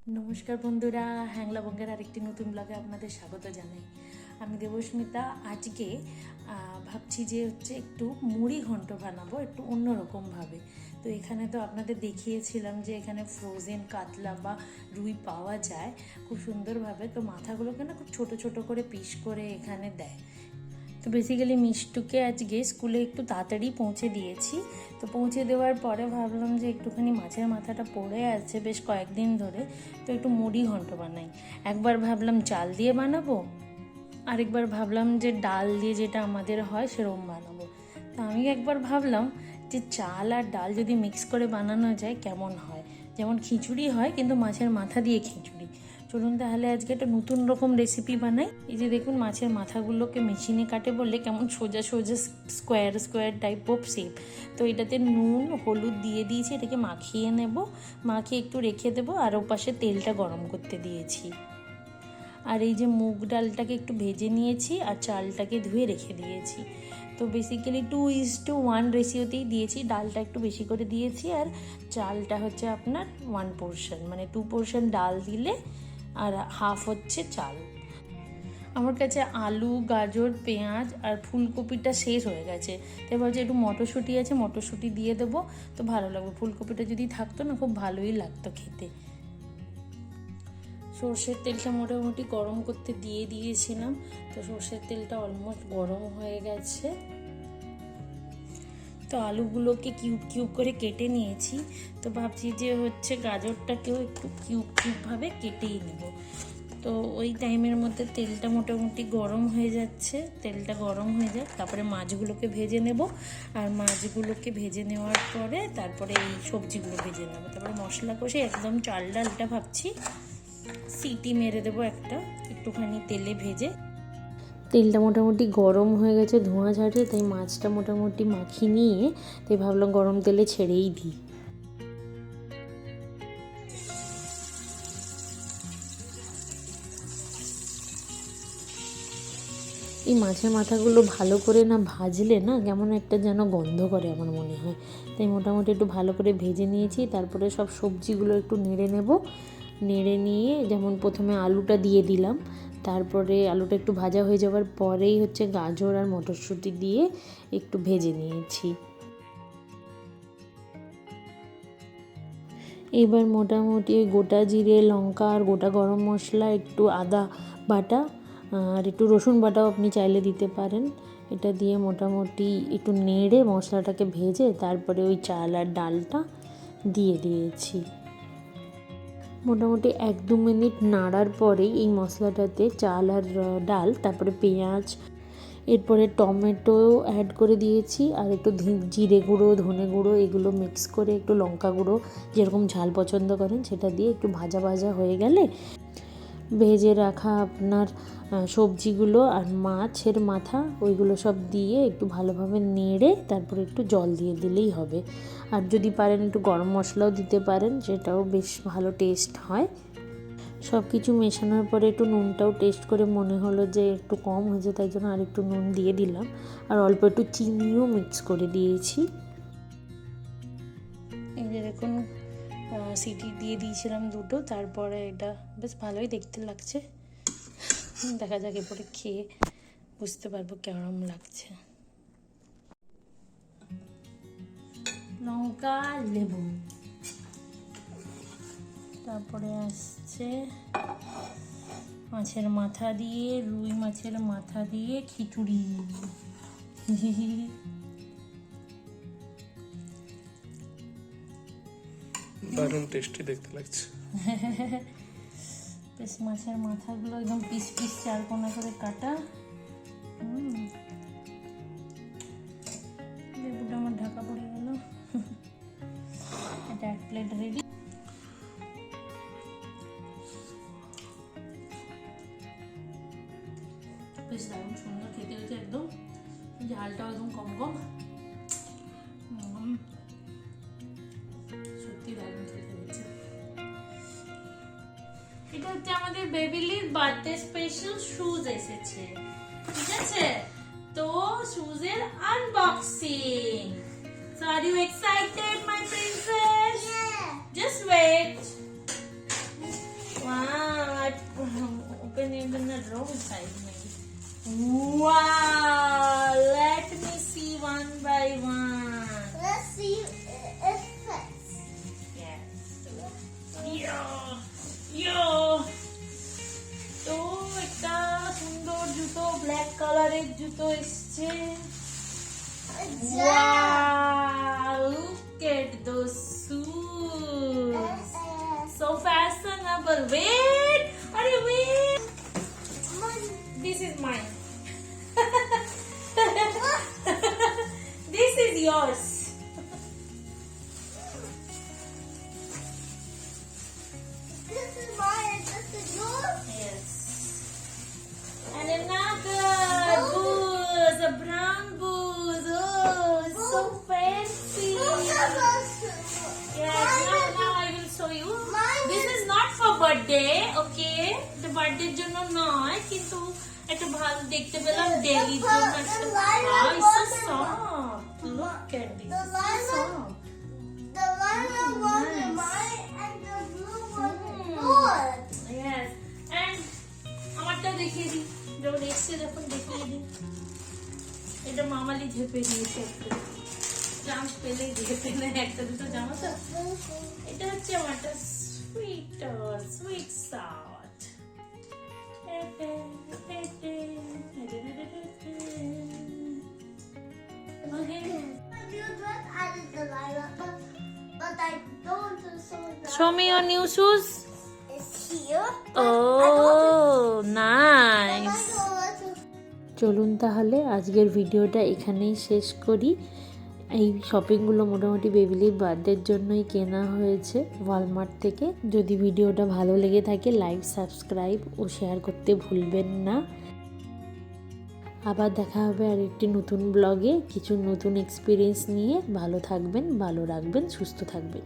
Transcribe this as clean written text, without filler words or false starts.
নমস্কার বন্ধুরা, হ্যাংলা বঙ্গের আরেকটি নতুন ব্লগে আপনাদের স্বাগত জানাই। আমি দেবস্মিতা। আজকে ভাবছি যে একটু মুড়ি ঘন্ট বানাবো একটু অন্যরকমভাবে। তো এখানে তো আপনাদের দেখিয়েছিলাম যে এখানে ফ্রোজেন কাতলা বা রুই পাওয়া যায় খুব সুন্দরভাবে। তো মাথাগুলোকে না খুব ছোট ছোট করে পিস করে এখানে দেয়। তো বেসিক্যালি মিষ্টুকে আজকে স্কুলে একটু তাড়াতাড়ি পৌঁছে দিয়েছি। তো পৌঁছে দেওয়ার পরে ভাবলাম যে একটুখানি মাছের মাথাটা পড়ে আছে বেশ কয়েকদিন ধরে, তো একটু মুড়ি ঘন্ট বানাই। একবার ভাবলাম চাল দিয়ে বানাবো, আরেকবার ভাবলাম যে ডাল দিয়ে যেটা আমাদের হয় সেরকম বানাবো। তো আমি একবার ভাবলাম যে চাল আর ডাল যদি মিক্স করে বানানো যায় কেমন হয়, যেমন খিচুড়ি হয় কিন্তু মাছের মাথা দিয়ে খিচুড়ি। চলুন তাহলে আজকে একটা নতুন রকম রেসিপি বানাই। এই যে দেখুন, মাছের মাথাগুলোকে মেশিনে কাটে বললে কেমন সোজা সোজা square square type of shape. তো এটাতে নুন হলুদ দিয়ে দিয়েছি, এটাকে মাখিয়ে নেব, মাখিয়ে একটু রেখে দেবো। আর ওপাশে তেলটা গরম করতে দিয়েছি। আর এই যে মুগ ডালটাকে একটু ভেজে নিয়েছি আর চালটাকে ধুয়ে রেখে দিয়েছি। তো বেসিক্যালি 2:1 রেশিওতেই দিয়েছি, ডালটা একটু বেশি করে দিয়েছি আর চালটা হচ্ছে আপনার 1 পোর্শন, মানে 2 পোর্শন ডাল দিলে আর হাফ হচ্ছে চাল। আমার কাছে আলু, গাজর, পেঁয়াজ আর ফুলকপিটা শেষ হয়ে গেছে। তাই ভাবছি একটু মটরশুঁটি আছে, মটরশুঁটি দিয়ে দেবো, তো ভালো লাগবে। ফুলকপিটা যদি থাকতো না খুব ভালোই লাগতো খেতে। সর্ষের তেলটা মোটামুটি গরম করতে দিয়ে দিয়েছিলাম। তো সর্ষের তেলটা অলমোস্ট গরম হয়ে গেছে। তো আলুগুলোকে কিউব কিউব করে কেটে নিয়েছি। তো ভাবছি যে গাজরটাকেও একটু কিউব কিউবভাবে কেটেই নেব। তো ওই টাইমের মধ্যে তেলটা মোটামুটি গরম হয়ে যাচ্ছে, তেলটা গরম হয়ে যাক, তারপরে মাছগুলোকে ভেজে নেব। আর মাছগুলোকে ভেজে নেওয়ার পরে তারপরে এই সবজিগুলো ভেজে নেব। তারপরে মশলা কষে একদম চাল ডালটা ভাবছি সিটি মেরে দেবো একটা, একটুখানি তেলে ভেজে। তেলটা মোটামুটি গরম হয়ে গেছে, ধোঁয়া ছাড়ছে, তাই মাছটা মোটামুটি মাখিয়ে নিয়ে তাই ভাবলাম গরম তেলে ছেড়েই দিই। এই মাছের মাথাগুলো ভালো করে না ভাজলে না কেমন একটা যেন গন্ধ করে আমার মনে হয়। তাই মোটামুটি একটু ভালো করে ভেজে নিয়েছি। তারপরে সব সবজিগুলো একটু নেড়ে নেব। নেড়ে নিয়ে যেমন প্রথমে আলুটা দিয়ে দিলাম, তারপরে আলুটা একটু ভাজা হয়ে যাওয়ার পরেই গাজর আর মটরশুঁটি দিয়ে একটু ভেজে নিয়েছি। এবার মোটামুটি গোটা জিরে, লঙ্কা আর গোটা গরম মশলা, একটু আদা বাটা আর একটু রসুন বাটাও আপনি চাইলে দিতে পারেন। এটা দিয়ে মোটামুটি একটু নেড়ে মশলাটাকে ভেজে তারপরে ওই চাল আর ডালটা দিয়ে দিয়েছি। মোটামুটি 1-2 মিনিট নাড়ার পরেই এই মশলাটাতে চাল আর ডাল, তারপরে পেঁয়াজ, এরপরে টমেটো অ্যাড করে দিয়েছি আর একটু জিরে গুঁড়ো, ধনে গুঁড়ো এগুলো মিক্স করে, একটু লঙ্কা গুঁড়ো যেরকম ঝাল পছন্দ করেন সেটা দিয়ে একটু ভাজা ভাজা হয়ে গেলে ভেজে রাখা আপনার সবজিগুলো আর মাছের মাথা ওইগুলো সব দিয়ে একটু ভালোভাবে নেড়ে তারপরে একটু জল দিয়ে দিলেই হবে। আর যদি পারেন একটু গরম মশলাও দিতে পারেন, সেটাও বেশ ভালো টেস্ট হয়। সব কিছু মেশানোর পরে একটু নুনটাও টেস্ট করে মনে হলো যে একটু কম হয়েছে, তাই জন্য আর একটু নুন দিয়ে দিলাম। আর অল্প একটু চিনিও মিক্স করে দিয়েছি। এই যে দেখুন, সিটি দিয়ে দিয়েছিলাম 2টো, তারপরে এটা বেশ ভালোই দেখতে লাগছে। দেখা যাক এরপরে খেয়ে বুঝতে পারবো কেমন লাগছে। লঙ্কা, লেবু, তারপরে আসছে মাছের মাথা দিয়ে, রুই মাছের মাথা দিয়ে খিচুড়ি। দারুণ টেস্টি দেখতে লাগছে। বেশ মাছের মাথাগুলো একদম পিস পিস চারকোনা করে কাটা। লেবুটা আমার ঢাকা পড়ে গেল। এটা 1 প্লেট রেডি। বেশ দারুণ সুন্দর খেতে হয়েছে, একদম ঝালটাও একদম কম কম। সত্যি দারুণ খেতে হয়েছে। এটা হচ্ছে আমাদের বেবিলির বার্থডে স্পেশাল শুজ এসেছে, ঠিক আছে? তো শুজের unboxing. So are you excited, my princess? Yeah. Just wait. Wow, open it in the wrong side maybe. Wow, let me see one by one. Let's see if fits. Yes. Yo. তো একটা সুন্দর জুতো black কালারের জুতো এসছে। Wow, look at those shoes. So fashionable. Wait, wait. This is mine. This is yours. This is mine. This is yours. Yes. And another booze, a brown booze. Oh, it's so fancy. Yes, now I will show you. This is not for birthday, okay? The birthday জন্য নয়, কিন্তু একটা ভালো দেখতে পেলাম daily জন্য একটা it's so soft. Look at this. The lilac Soft. The lilac one is Nice. mine and the blue one is yours. Yes. And আমারটা দেখিয়ে দিই। যখন এসছে যখন দেখিয়ে দিই। এটা মামালি ঝেপে দিয়েছে একটু। চান্স পেলেই ঝেপে নেয় একটা দুটো জামা তো। এটা হচ্ছে আমারটা sweet সাউট। New dress added the lilac, but I don't show that. Show me your new shoes. It's here. Oh, nice. I don't want to. চলুন তাহলে আজকের ভিডিওটা এখানেই শেষ করি। এই শপিংগুলো মোটামুটি বেবিলির বার্থডের জন্যই কেনা হয়েছে ওয়ালমার্ট থেকে। যদি ভিডিওটা ভালো লেগে থাকে লাইক, সাবস্ক্রাইব ও শেয়ার করতে ভুলবেন না। আবার দেখা হবে আর একটি নতুন ব্লগে কিছু নতুন এক্সপিরিয়েন্স নিয়ে। ভালো থাকবেন, ভালো রাখবেন, সুস্থ থাকবেন।